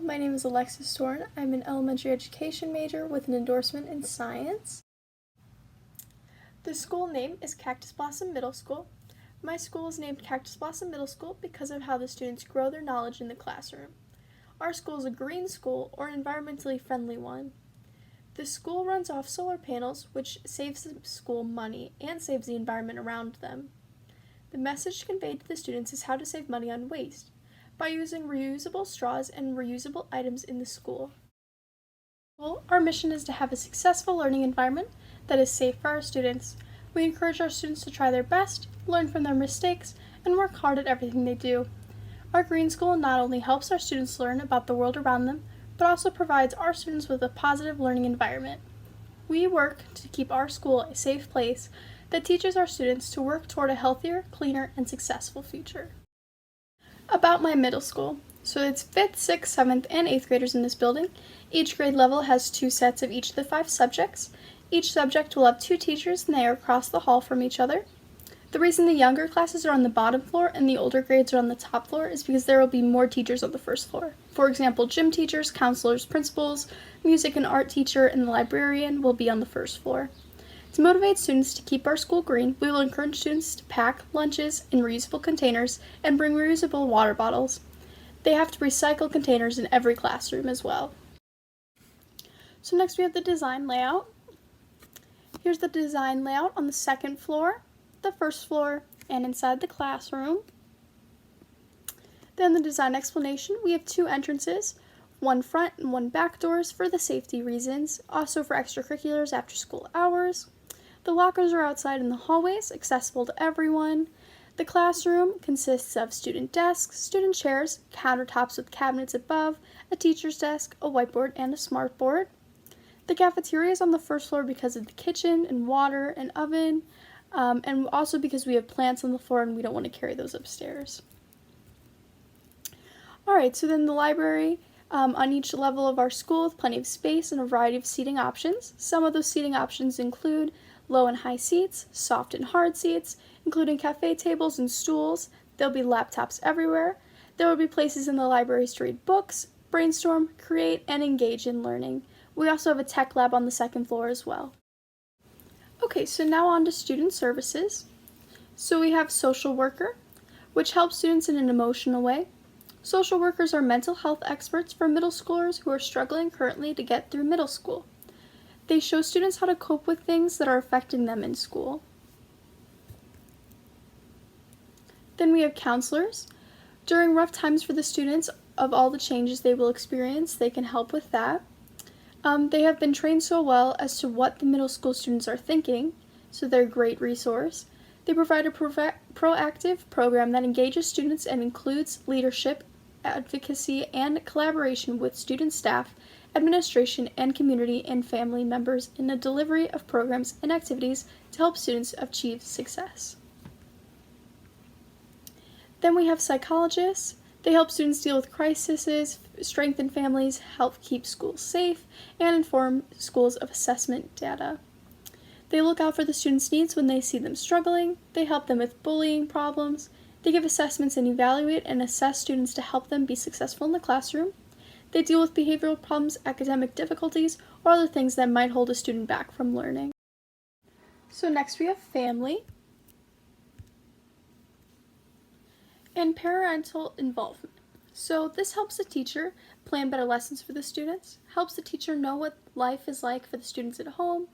my name is Alexis Torn. I'm an elementary education major with an endorsement in science. The school name is Cactus Blossom Middle School. My school is named Cactus Blossom Middle School because of how the students grow their knowledge in the classroom. Our school is a green school, or an environmentally friendly one. The school runs off solar panels, which saves the school money and saves the environment around them. The message conveyed to the students is how to save money on waste by using reusable straws and reusable items in the school. Our mission is to have a successful learning environment that is safe for our students. We encourage our students to try their best, learn from their mistakes, and work hard at everything they do. Our green school not only helps our students learn about the world around them, but also provides our students with a positive learning environment. We work to keep our school a safe place that teaches our students to work toward a healthier, cleaner, and successful future. About my middle school. So it's 5th, 6th, 7th, and 8th graders in this building. Each grade level has 2 sets of each of the 5 subjects. Each subject will have 2 teachers and they are across the hall from each other. The reason the younger classes are on the bottom floor and the older grades are on the top floor is because there will be more teachers on the first floor. For example, gym teachers, counselors, principals, music and art teacher, and the librarian will be on the first floor. To motivate students to keep our school green, we will encourage students to pack lunches in reusable containers and bring reusable water bottles. They have to recycle containers in every classroom as well. So next we have the design layout. Here's the design layout on the second floor, the first floor, and inside the classroom. Then the design explanation, we have 2 entrances, one front and one back doors for the safety reasons, also for extracurriculars after school hours. The lockers are outside in the hallways, accessible to everyone. The classroom consists of student desks, student chairs, countertops with cabinets above, a teacher's desk, a whiteboard, and a smartboard. The cafeteria is on the first floor because of the kitchen and water and oven, and also because we have plants on the floor and we don't want to carry those upstairs. Alright, so then the library on each level of our school with plenty of space and a variety of seating options. Some of those seating options include low and high seats, soft and hard seats, including cafe tables and stools. There'll be laptops everywhere. There will be places in the libraries to read books, brainstorm, create, and engage in learning. We also have a tech lab on the second floor as well. Okay, so now on to student services. So we have social worker, which helps students in an emotional way. Social workers are mental health experts for middle schoolers who are struggling currently to get through middle school. They show students how to cope with things that are affecting them in school. Then we have counselors. During rough times for the students of all the changes they will experience, they can help with that. They have been trained so well as to what the middle school students are thinking, so they're a great resource. They provide a proactive program that engages students and includes leadership, advocacy, and collaboration with student staff, administration, and community and family members in the delivery of programs and activities to help students achieve success. Then we have psychologists. They help students deal with crises, strengthen families, help keep schools safe, and inform schools of assessment data. They look out for the students' needs when they see them struggling. They help them with bullying problems. They give assessments and evaluate and assess students to help them be successful in the classroom. They deal with behavioral problems, academic difficulties, or other things that might hold a student back from learning. So next we have family and parental involvement. So this helps the teacher plan better lessons for the students, helps the teacher know what life is like for the students at home,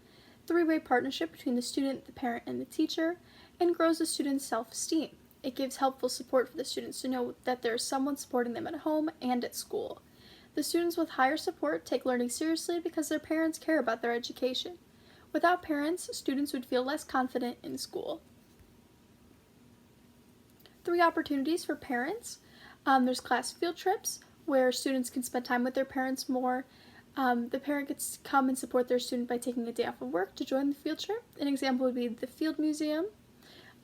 3-way partnership between the student, the parent, and the teacher, and grows the student's self-esteem. It gives helpful support for the students to know that there is someone supporting them at home and at school. The students with higher support take learning seriously because their parents care about their education. Without parents, students would feel less confident in school. 3 opportunities for parents. There's class field trips, where students can spend time with their parents more. The parent gets to come and support their student by taking a day off of work to join the field trip. An example would be the Field Museum.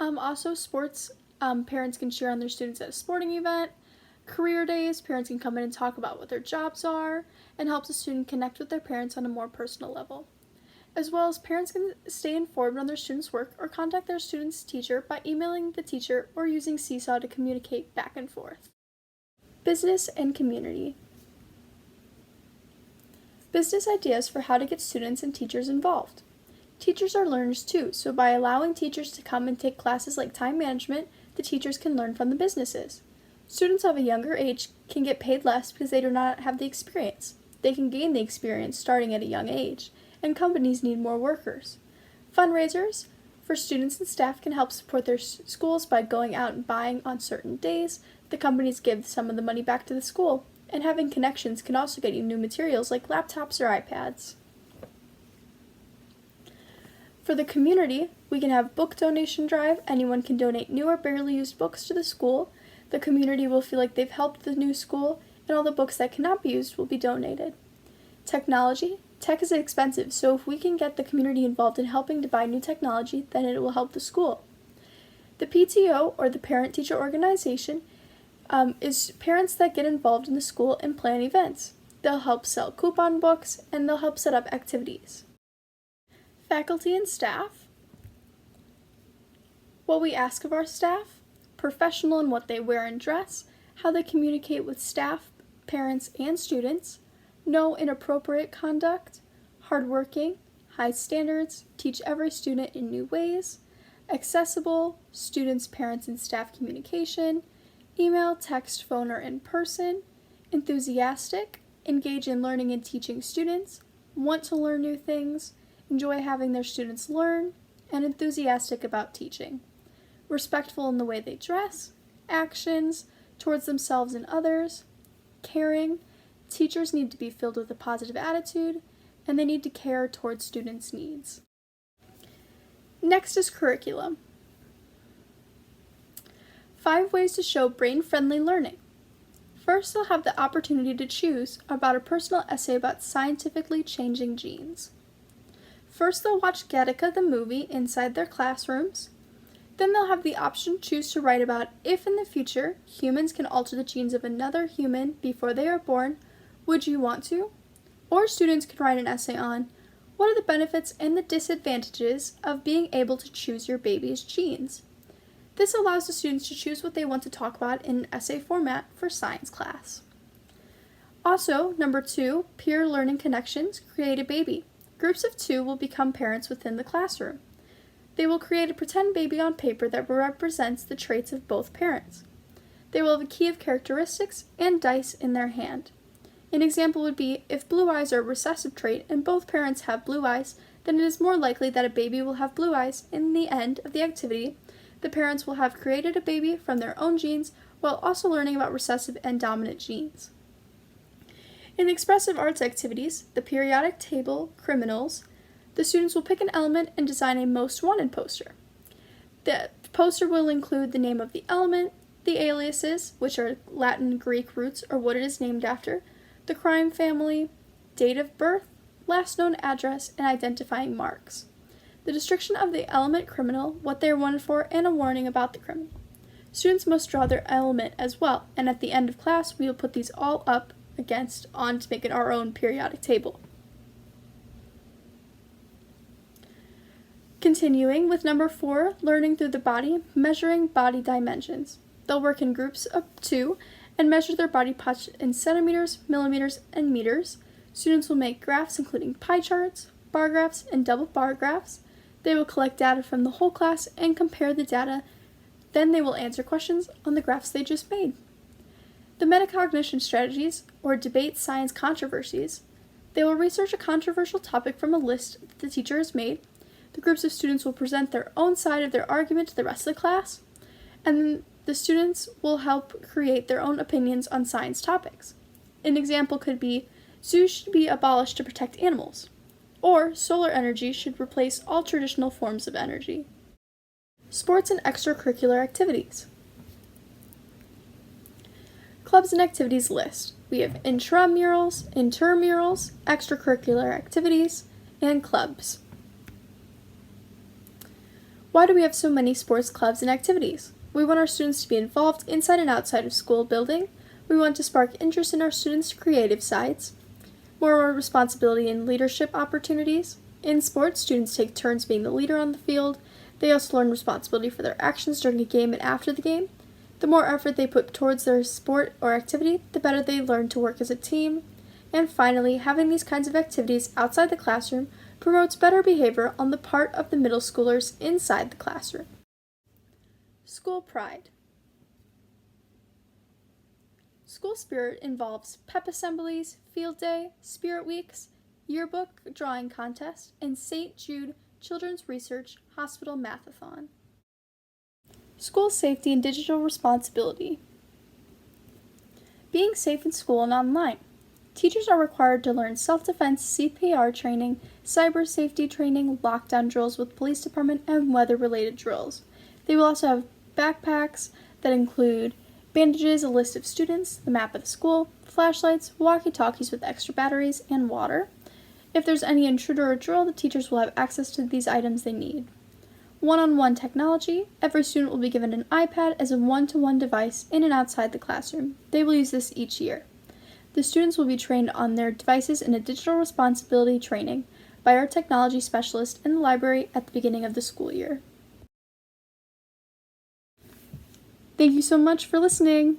Also sports, parents can cheer on their students at a sporting event. Career days, parents can come in and talk about what their jobs are, and helps a student connect with their parents on a more personal level. As well as parents can stay informed on their students' work or contact their student's teacher by emailing the teacher or using Seesaw to communicate back and forth. Business and community. Business ideas for how to get students and teachers involved. Teachers are learners too, so by allowing teachers to come and take classes like time management, the teachers can learn from the businesses. Students of a younger age can get paid less because they do not have the experience. They can gain the experience starting at a young age, and companies need more workers. Fundraisers for students and staff can help support their schools by going out and buying on certain days. The companies give some of the money back to the school, and having connections can also get you new materials like laptops or iPads. For the community, we can have book donation drive. Anyone can donate new or barely used books to the school. The community will feel like they've helped the new school, and all the books that cannot be used will be donated. Technology. Tech is expensive, so if we can get the community involved in helping to buy new technology, then it will help the school. The PTO, or the parent-teacher organization, is parents that get involved in the school and plan events. They'll help sell coupon books, and they'll help set up activities. Faculty and staff. What we ask of our staff: professional in what they wear and dress, how they communicate with staff, parents, and students, no inappropriate conduct, hardworking, high standards, teach every student in new ways, accessible, students, parents, and staff communication, email, text, phone, or in person, enthusiastic, engage in learning and teaching students, want to learn new things, enjoy having their students learn, and enthusiastic about teaching, respectful in the way they dress, actions towards themselves and others, caring. Teachers need to be filled with a positive attitude, and they need to care towards students' needs. Next is curriculum. 5 ways to show brain-friendly learning. First, they'll have the opportunity to choose about a personal essay about scientifically changing genes. First, they'll watch Gattaca the movie inside their classrooms. Then they'll have the option to choose to write about if in the future humans can alter the genes of another human before they are born. Would you want to? Or students can write an essay on what are the benefits and the disadvantages of being able to choose your baby's genes. This allows the students to choose what they want to talk about in an essay format for science class. Also, number 2, peer learning connections, create a baby. Groups of 2 will become parents within the classroom. They will create a pretend baby on paper that represents the traits of both parents. They will have a key of characteristics and dice in their hand. An example would be, if blue eyes are a recessive trait and both parents have blue eyes, then it is more likely that a baby will have blue eyes. In the end of the activity, the parents will have created a baby from their own genes while also learning about recessive and dominant genes. In expressive arts activities, the periodic table criminals, the students will pick an element and design a most wanted poster. The poster will include the name of the element, the aliases, which are Latin, Greek roots or what it is named after, the crime family, date of birth, last known address, and identifying marks. The description of the element criminal, what they are wanted for, and a warning about the criminal. Students must draw their element as well, and at the end of class, we will put these all up against on to make it our own periodic table. Continuing with number 4, learning through the body, measuring body dimensions. They'll work in groups of 2 and measure their body parts in centimeters, millimeters, and meters. Students will make graphs including pie charts, bar graphs, and double bar graphs. They will collect data from the whole class and compare the data. Then they will answer questions on the graphs they just made. The metacognition strategies, or debate science controversies. They will research a controversial topic from a list that the teacher has made. The groups of students will present their own side of their argument to the rest of the class, and the students will help create their own opinions on science topics. An example could be, zoos should be abolished to protect animals, or solar energy should replace all traditional forms of energy. Sports and extracurricular activities. Clubs and activities list. We have intramurals, intermurals, extracurricular activities, and clubs. Why do we have so many sports clubs and activities? We want our students to be involved inside and outside of school building. We want to spark interest in our students' creative sides. More responsibility and leadership opportunities. In sports, students take turns being the leader on the field. They also learn responsibility for their actions during a game and after the game. The more effort they put towards their sport or activity, the better they learn to work as a team. And finally, having these kinds of activities outside the classroom promotes better behavior on the part of the middle schoolers inside the classroom. School pride. School spirit involves pep assemblies, field day, spirit weeks, yearbook drawing contest, and St. Jude Children's Research Hospital Mathathon. School safety and digital responsibility. Being safe in school and online. Teachers are required to learn self-defense CPR training, cyber safety training, lockdown drills with police department, and weather-related drills. They will also have backpacks that include bandages, a list of students, the map of the school, flashlights, walkie-talkies with extra batteries, and water. If there's any intruder or drill, the teachers will have access to these items they need. One-on-one technology. Every student will be given an iPad as a one-to-one device in and outside the classroom. They will use this each year. The students will be trained on their devices in a digital responsibility training by our technology specialist in the library at the beginning of the school year. Thank you so much for listening.